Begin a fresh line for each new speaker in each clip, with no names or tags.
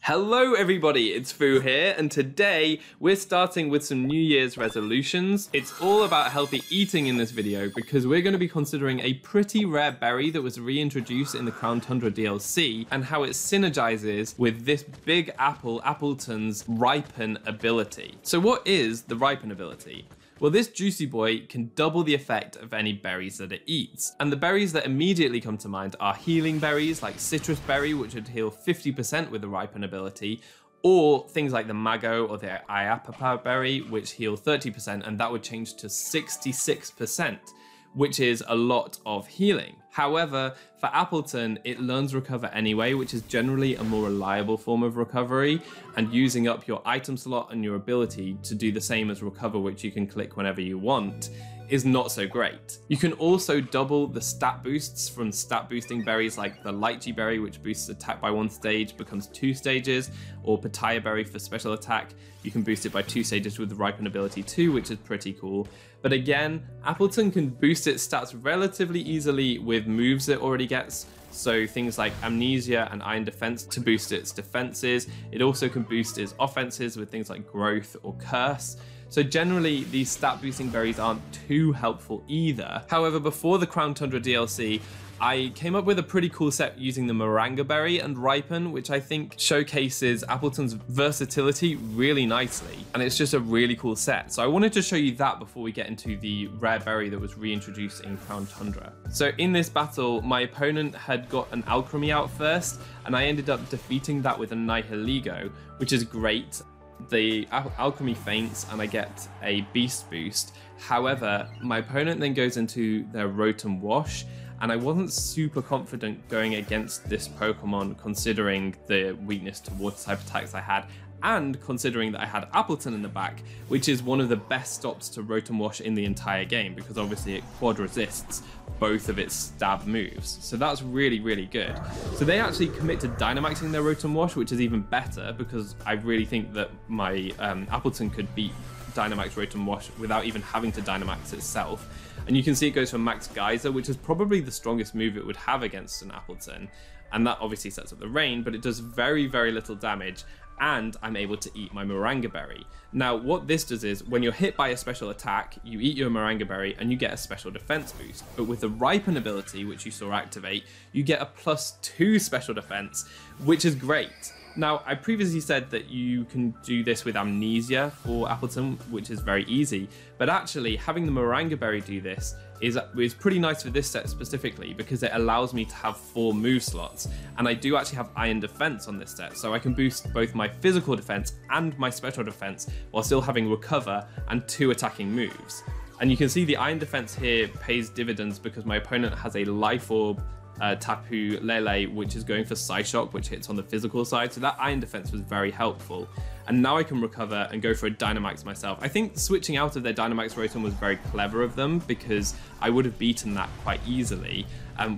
Hello everybody, it's Foo here, and today we're starting with some New Year's resolutions. It's all about healthy eating in this video because we're going to be considering a pretty rare berry that was reintroduced in the Crown Tundra DLC and how it synergizes with this big apple, Appletun's Ripen ability. So what is the Ripen ability? Well, this juicy boy can double the effect of any berries that it eats. And the berries that immediately come to mind are healing berries like citrus berry, which would heal 50% with the Ripen ability, or things like the Mago or the Iapapa berry, which heal 30%, and that would change to 66%, which is a lot of healing. However, for Appletun, it learns recover anyway, which is generally a more reliable form of recovery, and using up your item slot and your ability to do the same as recover, which you can click whenever you want, is not so great. You can also double the stat boosts from stat boosting berries like the lychee berry, which boosts attack by 1 stage, becomes 2 stages, or pitaya berry for special attack. You can boost it by 2 stages with the Ripen ability too, which is pretty cool. But again, Appletun can boost its stats relatively easily with moves it already gets. So things like Amnesia and Iron Defense to boost its defenses. It also can boost its offenses with things like Growth or Curse. So generally, these stat boosting berries aren't too helpful either. However, before the Crown Tundra DLC, I came up with a pretty cool set using the Moringa berry and Ripen, which I think showcases Appletun's versatility really nicely. And it's just a really cool set. So I wanted to show you that before we get into the rare berry that was reintroduced in Crown Tundra. So in this battle, my opponent had got an Alchemy out first, and I ended up defeating that with a Nihiligo, which is great. The alchemy faints and I get a beast boost. However, my opponent then goes into their Rotom Wash, and I wasn't super confident going against this Pokemon considering the weakness to water type attacks I had, and considering that I had Appletun in the back, which is one of the best stops to Rotom Wash in the entire game because obviously it quad resists both of its stab moves. So that's really, really good. So they actually commit to Dynamaxing their Rotom Wash, which is even better because I really think that my Appletun could beat Dynamax Rotom Wash without even having to Dynamax itself. And you can see it goes for Max Geyser, which is probably the strongest move it would have against an Appletun. And that obviously sets up the rain, but it does very, very little damage. And I'm able to eat my Moringa berry. Now, what this does is, when you're hit by a special attack, you eat your Moringa berry and you get a special defense boost. But with the Ripen ability, which you saw activate, you get a +2 special defense, which is great. Now, I previously said that you can do this with Amnesia for Appletun, which is very easy, but actually having the Moringa berry do this is pretty nice for this set specifically because it allows me to have 4 move slots, and I do actually have Iron Defense on this set, so I can boost both my physical defense and my special defense while still having Recover and 2 attacking moves. And you can see the Iron Defense here pays dividends because my opponent has a Life Orb Tapu Lele, which is going for Psyshock, which hits on the physical side, so that Iron Defense was very helpful. And now I can recover and go for a Dynamax myself. I think switching out of their Dynamax Rotom was very clever of them because I would have beaten that quite easily,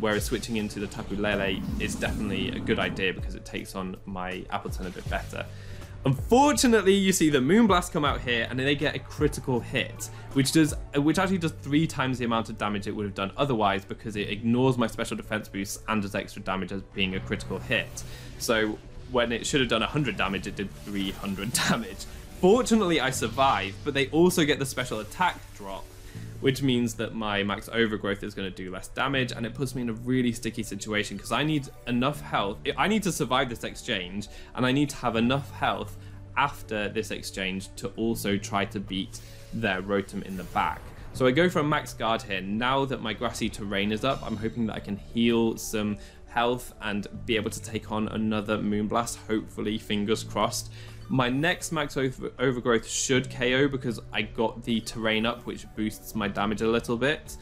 whereas switching into the Tapu Lele is definitely a good idea because it takes on my Appletun a bit better. Unfortunately, you see the Moonblast come out here and they get a critical hit, which actually does 3 times the amount of damage it would have done otherwise because it ignores my special defense boosts and does extra damage as being a critical hit. So when it should have done 100 damage, it did 300 damage. Fortunately, I survived, but they also get the special attack drop, which means that my max overgrowth is going to do less damage, and it puts me in a really sticky situation because I need enough health. I need to survive this exchange, and I need to have enough health after this exchange to also try to beat their Rotom in the back. So I go for a max guard here. Now that my grassy terrain is up, I'm hoping that I can heal some health and be able to take on another Moonblast, hopefully, fingers crossed. My next max overgrowth should KO because I got the terrain up, which boosts my damage a little bit.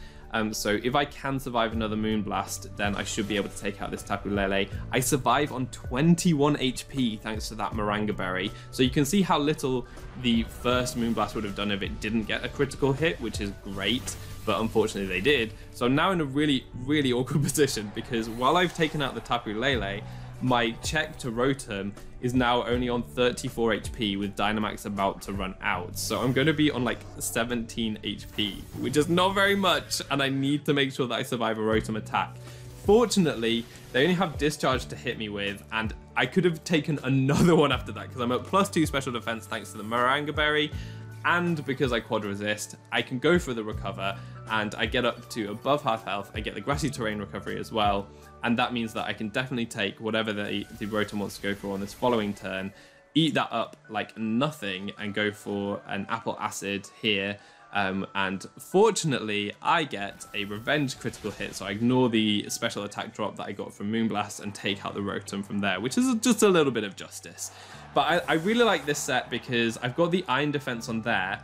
So if I can survive another Moonblast, then I should be able to take out this Tapu Lele. I survive on 21 HP thanks to that Moringa berry. So you can see how little the first Moonblast would have done if it didn't get a critical hit, which is great. But unfortunately they did. So I'm now in a really, really awkward position because while I've taken out the Tapu Lele, my check to Rotom is now only on 34 HP with Dynamax about to run out. So I'm going to be on like 17 HP, which is not very much, and I need to make sure that I survive a Rotom attack. Unfortunately, they only have discharge to hit me with, and I could have taken another one after that because I'm at +2 special defense thanks to the Moranga Berry, and because I quad resist, I can go for the recover, and I get up to above half health. I get the grassy terrain recovery as well, and that means that I can definitely take whatever the Rotom wants to go for on this following turn, eat that up like nothing, and go for an Apple Acid here. And fortunately, I get a revenge critical hit, so I ignore the special attack drop that I got from Moonblast and take out the Rotom from there, which is just a little bit of justice. But I really like this set because I've got the Iron Defense on there,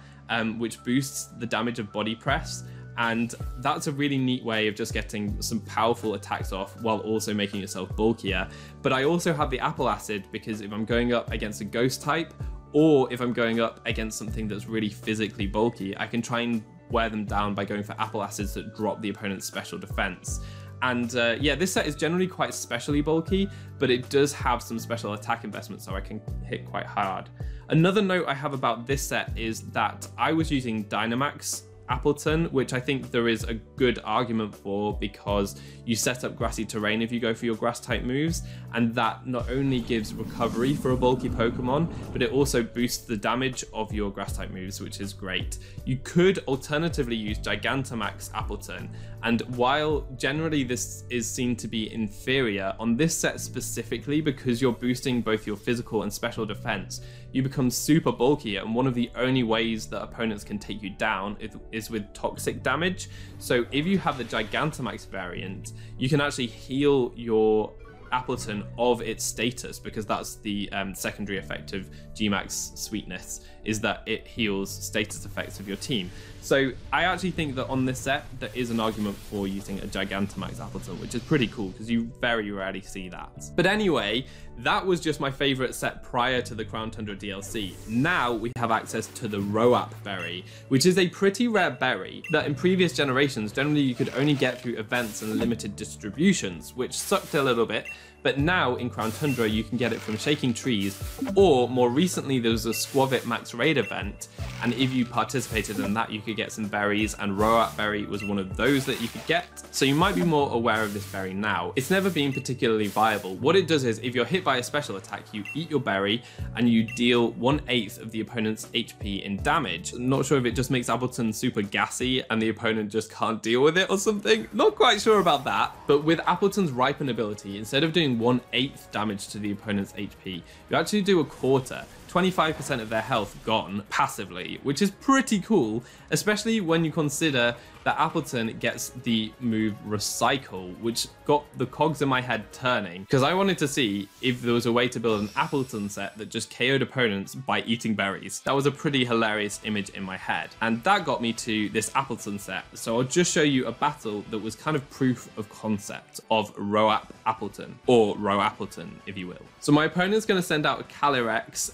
which boosts the damage of Body Press, and that's a really neat way of just getting some powerful attacks off while also making yourself bulkier. But I also have the Apple Acid because if I'm going up against a Ghost type, or if I'm going up against something that's really physically bulky, I can try and wear them down by going for Apple Acids that drop the opponent's special defense. And yeah, this set is generally quite specially bulky, but it does have some special attack investment, so I can hit quite hard. Another note I have about this set is that I was using Dynamax Appletun, which I think there is a good argument for because you set up grassy terrain if you go for your grass type moves, and that not only gives recovery for a bulky Pokemon, but it also boosts the damage of your grass type moves, which is great. You could alternatively use Gigantamax Appletun, and while generally this is seen to be inferior, on this set specifically, because you're boosting both your physical and special defense, you become super bulky, and one of the only ways that opponents can take you down is with toxic damage. So if you have the Gigantamax variant, you can actually heal your Appletun of its status, because that's the secondary effect of Gmax Sweetness, is that it heals status effects of your team. So I actually think that on this set there is an argument for using a Gigantamax Appletun, which is pretty cool because you very rarely see that. But anyway, that was just my favorite set prior to the Crown Tundra DLC. Now we have access to the Roap Berry, which is a pretty rare berry that in previous generations generally you could only get through events and limited distributions, which sucked a little bit. But now in Crown Tundra you can get it from Shaking Trees, or more recently there was a Squavit Max Raid event, and if you participated in that you could get some berries, and Roap Berry was one of those that you could get. So you might be more aware of this berry now. It's never been particularly viable. What it does is if you're hit by a special attack, you eat your berry and you deal 1/8 of the opponent's HP in damage. I'm not sure if it just makes Appletun super gassy and the opponent just can't deal with it or something. Not quite sure about that. But with Appletun's Ripen ability, instead of doing 1/8 damage to the opponent's HP, you actually do a quarter. 25% of their health gone passively, which is pretty cool, especially when you consider that Appletun gets the move Recycle, which got the cogs in my head turning, because I wanted to see if there was a way to build an Appletun set that just KO'd opponents by eating berries. That was a pretty hilarious image in my head, and that got me to this Appletun set. So I'll just show you a battle that was kind of proof of concept of Roap Appletun, or Roappletun if you will. So my opponent's going to send out a Calyrex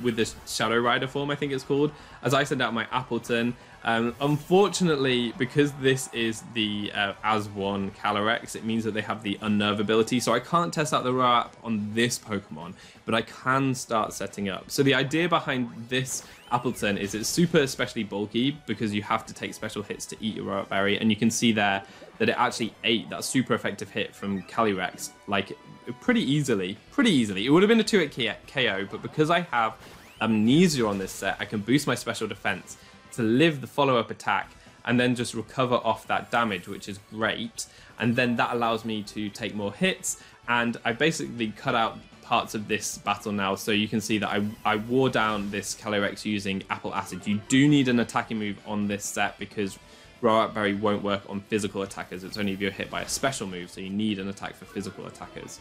with this Shadow Rider form, I think it's called, as I send out my Appletun. Unfortunately, because this is the as one Calyrex, it means that they have the Unnerve ability, so I can't test out the Roap on this Pokemon, but I can start setting up. So the idea behind this Appletun is it's super especially bulky because you have to take special hits to eat your Roap Berry, and you can see there that it actually ate that super effective hit from Calyrex like pretty easily. It would have been a 2-hit KO, but because I have Amnesia on this set, I can boost my special defense to live the follow-up attack and then just recover off that damage, which is great. And then that allows me to take more hits, and I basically cut out parts of this battle now, so you can see that I wore down this Calyrex using Apple Acid. You do need an attacking move on this set because Roap Berry won't work on physical attackers. It's only if you're hit by a special move, so you need an attack for physical attackers.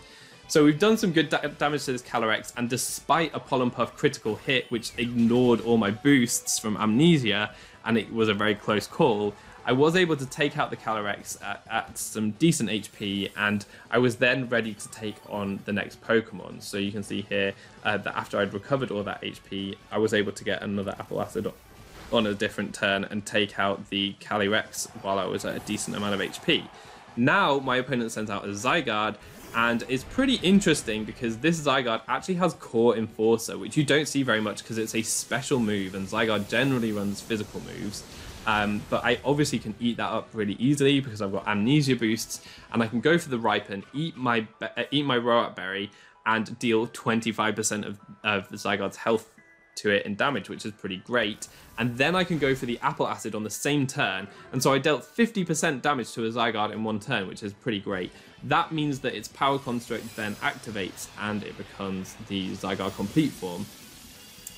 So we've done some good damage to this Calyrex, and despite a Pollen Puff critical hit, which ignored all my boosts from Amnesia, and it was a very close call, I was able to take out the Calyrex at some decent HP, and I was then ready to take on the next Pokemon. So you can see here that after I'd recovered all that HP, I was able to get another Apple Acid on a different turn and take out the Calyrex while I was at a decent amount of HP. Now my opponent sends out a Zygarde, and it's pretty interesting because this Zygarde actually has Core Enforcer, which you don't see very much because it's a special move, and Zygarde generally runs physical moves. But I obviously can eat that up really easily because I've got amnesia boosts, and I can go for the Ripen, eat my Roat Berry, and deal 25% of the Zygarde's health to it in damage, which is pretty great. And then I can go for the Apple Acid on the same turn, and so I dealt 50% damage to a Zygarde in one turn, which is pretty great. That means that its Power Construct then activates and it becomes the Zygarde Complete form.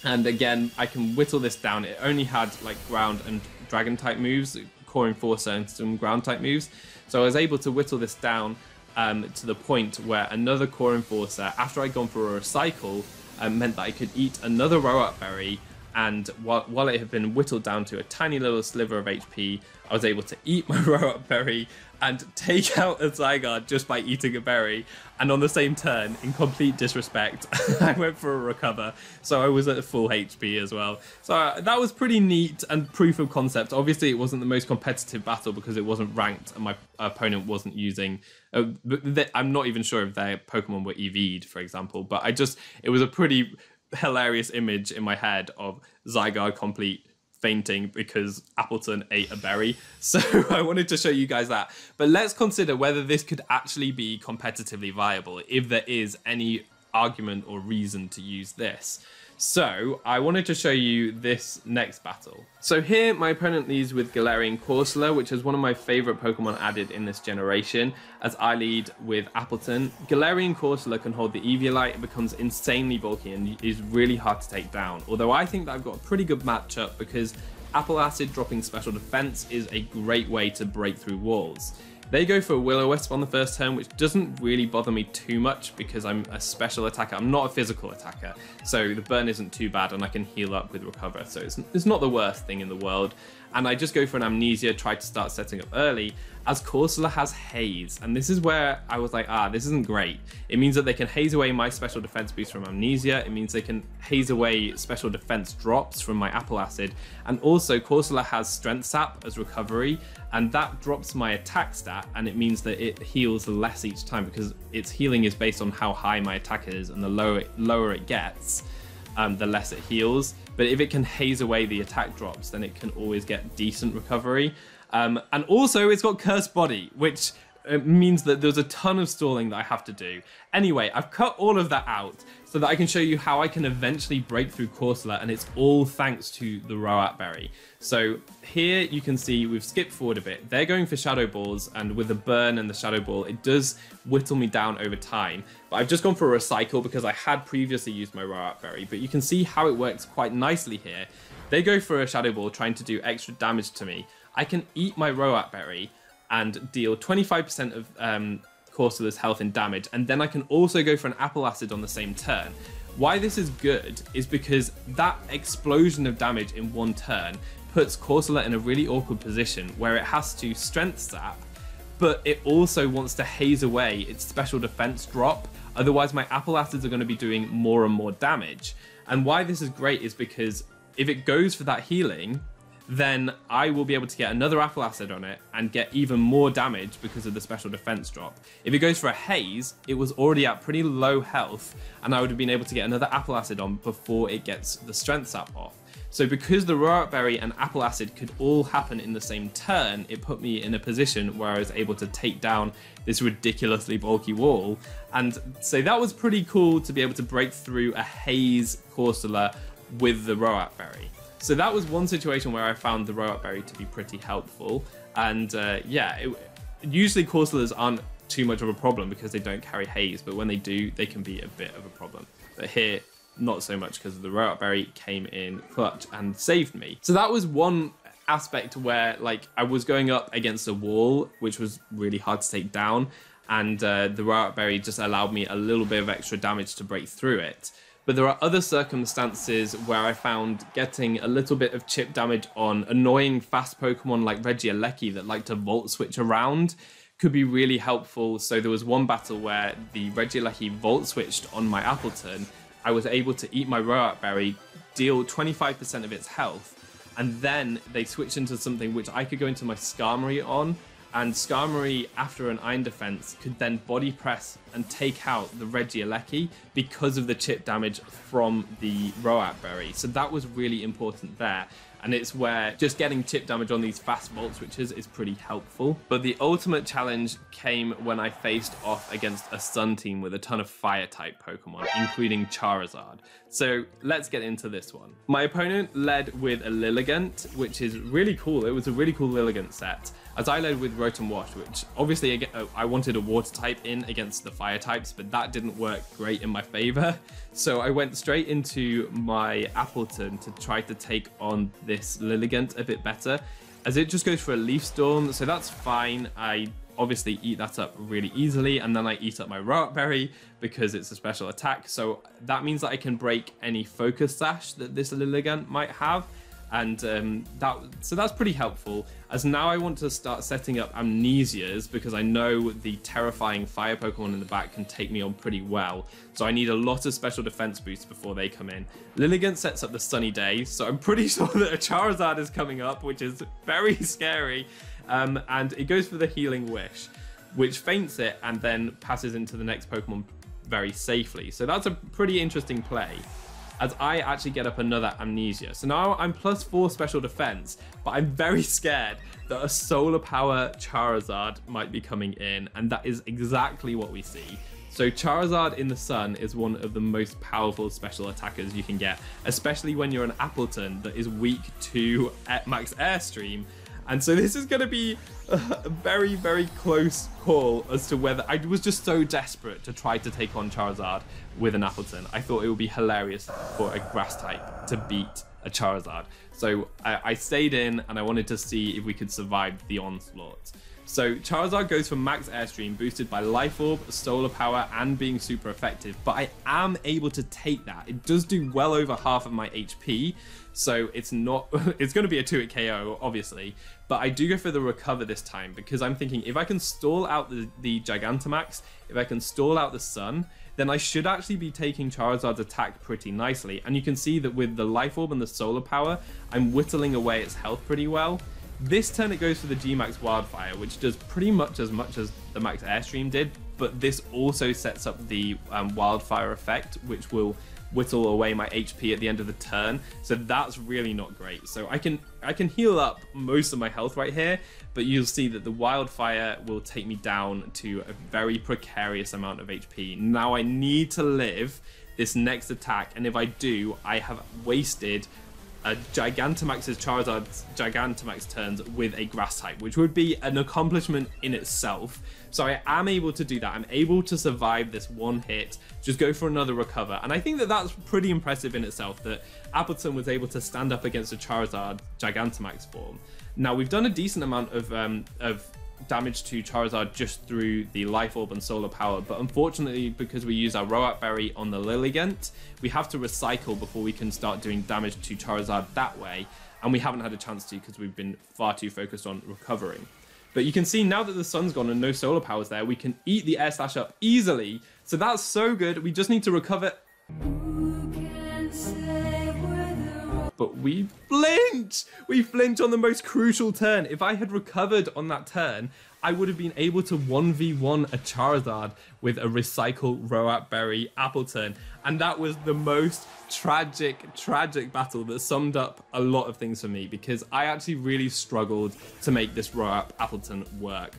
And again, I can whittle this down. It only had like ground and dragon type moves, Core Enforcer and some ground type moves. So I was able to whittle this down to the point where another Core Enforcer, after I'd gone for a recycle, meant that I could eat another Roat Berry, and while it had been whittled down to a tiny little sliver of HP, I was able to eat my Roat Berry and take out a Zygarde just by eating a berry. And on the same turn, in complete disrespect, I went for a recover, so I was at full HP as well. So that was pretty neat and proof of concept. Obviously, it wasn't the most competitive battle because it wasn't ranked and my opponent wasn't using... I'm not even sure if their Pokemon were EV'd, for example, but it was a pretty hilarious image in my head of Zygarde Complete fainting because Appletun ate a berry. So I wanted to show you guys that. But let's consider whether this could actually be competitively viable, if there is any argument or reason to use this. So I wanted to show you this next battle. So here my opponent leads with Galerion Corsola, which is one of my favorite Pokemon added in this generation, as I lead with Appletun. Galerion Corsola can hold the Eviolite, it becomes insanely bulky and is really hard to take down. Although I think that I've got a pretty good matchup because Apple Acid dropping special defense is a great way to break through walls. They go for a Will-O-Wisp on the first turn, which doesn't really bother me too much because I'm a special attacker. I'm not a physical attacker, so the burn isn't too bad and I can heal up with Recover, so it's not the worst thing in the world. And I just go for an Amnesia, try to start setting up early, as Corsola has Haze. And this is where I was like, this isn't great. It means that they can haze away my special defense boost from Amnesia. It means they can haze away special defense drops from my Apple Acid. And also Corsola has Strength Sap as recovery, and that drops my attack stat, and it means that it heals less each time because its healing is based on how high my attack is, and the lower it gets, the less it heals. But if it can haze away the attack drops, then it can always get decent recovery. And also it's got Cursed Body, which means that there's a ton of stalling that I have to do. Anyway, I've cut all of that out so that I can show you how I can eventually break through Corsola, and it's all thanks to the Roat Berry. So here you can see we've skipped forward a bit. They're going for Shadow Balls, and with the burn and the Shadow Ball, it does whittle me down over time. But I've just gone for a recycle because I had previously used my Roat Berry, but you can see how it works quite nicely here. They go for a Shadow Ball trying to do extra damage to me. I can eat my Roat Berry and deal 25% of Corsola's health in damage, and then I can also go for an Apple Acid on the same turn. Why this is good is because that explosion of damage in one turn puts Corsola in a really awkward position where it has to Strength Sap, but it also wants to haze away its special defense drop. Otherwise my Apple Acids are going to be doing more and more damage. And why this is great is because if it goes for that healing, then I will be able to get another Apple Acid on it and get even more damage because of the special defense drop. If it goes for a haze, it was already at pretty low health, and I would have been able to get another Apple Acid on before it gets the Strength Sap off. So because the Roat Berry and Apple Acid could all happen in the same turn, it put me in a position where I was able to take down this ridiculously bulky wall. And so that was pretty cool to be able to break through a haze Corsola with the Roat Berry. So that was one situation where I found the Roat Berry to be pretty helpful. And usually Corsolas aren't too much of a problem because they don't carry haze, but when they do, they can be a bit of a problem. But here, not so much because the Roat Berry came in clutch and saved me. So that was one aspect where like I was going up against a wall, which was really hard to take down. And the Roat Berry just allowed me a little bit of extra damage to break through it. But there are other circumstances where I found getting a little bit of chip damage on annoying fast Pokemon like Regieleki that like to Volt Switch around could be really helpful. So there was one battle where the Regieleki Volt Switched on my Appletun. I was able to eat my Roat Berry, deal 25% of its health, and then they switched into something which I could go into my Skarmory on, and Skarmory, after an Iron Defense, could then body press and take out the Regieleki because of the chip damage from the Roat Berry. So that was really important there. and it's where just getting chip damage on these fast volt switches is pretty helpful. But the ultimate challenge came when I faced off against a Sun team with a ton of fire type Pokemon, including Charizard. So let's get into this one. My opponent led with a Lilligant, which is really cool. It was a really cool Lilligant set, as I led with Rotom Wash, which obviously I wanted a water type in against the fire types, but that didn't work great in my favor. So I went straight into my Appletun to try to take on this Lilligant a bit better, as it just goes for a Leaf Storm, so that's fine. I obviously eat that up really easily, and then I eat up my Rock Berry because it's a special attack, so that means that I can break any Focus Sash that this Lilligant might have, and so that's pretty helpful, as now I want to start setting up Amnesias because I know the terrifying fire Pokemon in the back can take me on pretty well, so I need a lot of special defense boosts before they come in. Lilligant sets up the Sunny Day, so I'm pretty sure that a Charizard is coming up, which is very scary, and it goes for the Healing Wish, which feints it and then passes into the next Pokemon very safely. So that's a pretty interesting play, as I actually get up another Amnesia. So now I'm +4 special defense, but I'm very scared that a Solar Power Charizard might be coming in, and that is exactly what we see. So Charizard in the Sun is one of the most powerful special attackers you can get, especially when you're an Appletun that is weak to Max Airstream. And so this is going to be a very, very close call as to whether... I was just so desperate to try to take on Charizard with an Appletun. I thought it would be hilarious for a grass type to beat a Charizard. So I stayed in and I wanted to see if we could survive the onslaught. So Charizard goes for Max Airstream, boosted by Life Orb, Solar Power, and being super effective. But I am able to take that. It does do well over half of my HP. So it's not, it's going to be a 2-hit KO, obviously. But I do go for the Recover this time, because I'm thinking if I can stall out the Gigantamax, if I can stall out the Sun, then I should actually be taking Charizard's attack pretty nicely. And you can see that with the Life Orb and the Solar Power, I'm whittling away its health pretty well. This turn it goes for the G-Max Wildfire, which does pretty much as the Max Airstream did, but this also sets up the Wildfire effect, which will whittle away my HP at the end of the turn, so that's really not great. So I can heal up most of my health right here, but you'll see that the Wildfire will take me down to a very precarious amount of HP. Now I need to live this next attack, and if I do, I have wasted a Gigantamax's Charizard's Gigantamax turns with a grass type, which would be an accomplishment in itself. So I am able to do that. I'm able to survive this one hit, just go for another Recover. And I think that that's pretty impressive in itself, that Appletun was able to stand up against a Charizard Gigantamax form. Now we've done a decent amount of damage to Charizard just through the Life Orb and Solar Power, but unfortunately, because we use our Roat Berry on the Lilligant, we have to recycle before we can start doing damage to Charizard that way, and we haven't had a chance to because we've been far too focused on recovering. But you can see now that the Sun's gone and no Solar Power's there, we can eat the Air Slash up easily, so that's so good. We just need to recover. But we flinch! We flinch on the most crucial turn. If I had recovered on that turn, I would have been able to 1v1 a Charizard with a Recycle Roat Berry Appletun. And that was the most tragic battle that summed up a lot of things for me, because I actually really struggled to make this Roat Appletun work.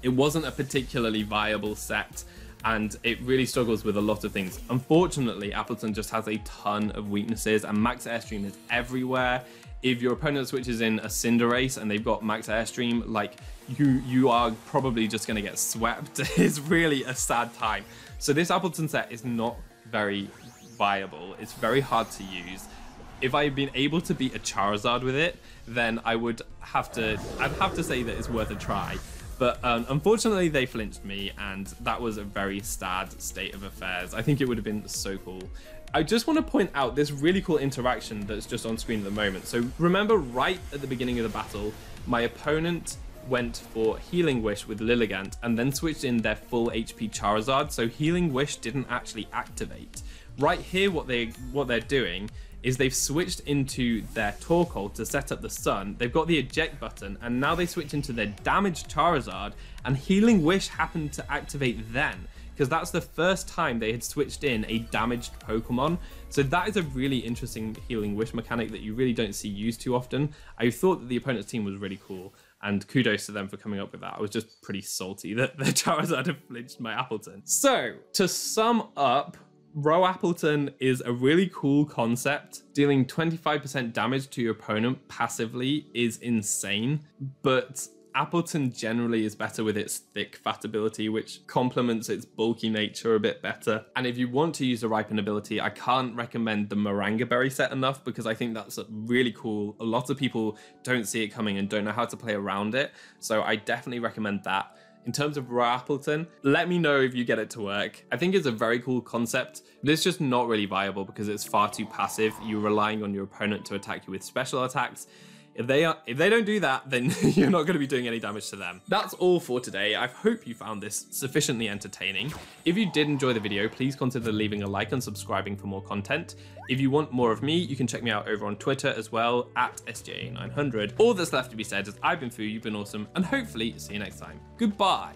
It wasn't a particularly viable set, and it really struggles with a lot of things. Unfortunately, Appletun just has a ton of weaknesses, and Max Airstream is everywhere. If your opponent switches in a Cinderace and they've got Max Airstream, like, you are probably just going to get swept. It's really a sad time. So this Appletun set is not very viable. It's very hard to use. If I had been able to beat a Charizard with it, then I'd have to say that it's worth a try. But unfortunately, they flinched me, and that was a very sad state of affairs. I think it would have been so cool. I just want to point out this really cool interaction that's just on screen at the moment. So remember, right at the beginning of the battle, my opponent went for Healing Wish with Lilligant and then switched in their full HP Charizard, so Healing Wish didn't actually activate. Right here, what they're doing is they've switched into their Torkoal to set up the Sun. They've got the eject button, and now they switch into their damaged Charizard, and Healing Wish happened to activate then. because that's the first time they had switched in a damaged Pokemon. So that is a really interesting Healing Wish mechanic that you really don't see used too often. I thought that the opponent's team was really cool, and kudos to them for coming up with that. I was just pretty salty that the Charizard had flinched my Appletun. So to sum up, Row Appletun is a really cool concept. Dealing 25% damage to your opponent passively is insane, but Appletun generally is better with its thick fat ability, which complements its bulky nature a bit better. And if you want to use the Ripen ability, I can't recommend the Moringa Berry set enough, because I think that's really cool. A lot of people don't see it coming and don't know how to play around it, so I definitely recommend that. In terms of Row Appletun, let me know if you get it to work. I think it's a very cool concept, but it's just not really viable because it's far too passive. You're relying on your opponent to attack you with special attacks. If they don't do that, then you're not going to be doing any damage to them. That's all for today. I hope you found this sufficiently entertaining. If you did enjoy the video, please consider leaving a like and subscribing for more content. If you want more of me, you can check me out over on Twitter as well, at SJ900. All that's left to be said is I've been Foo, you've been awesome, and hopefully see you next time. Goodbye.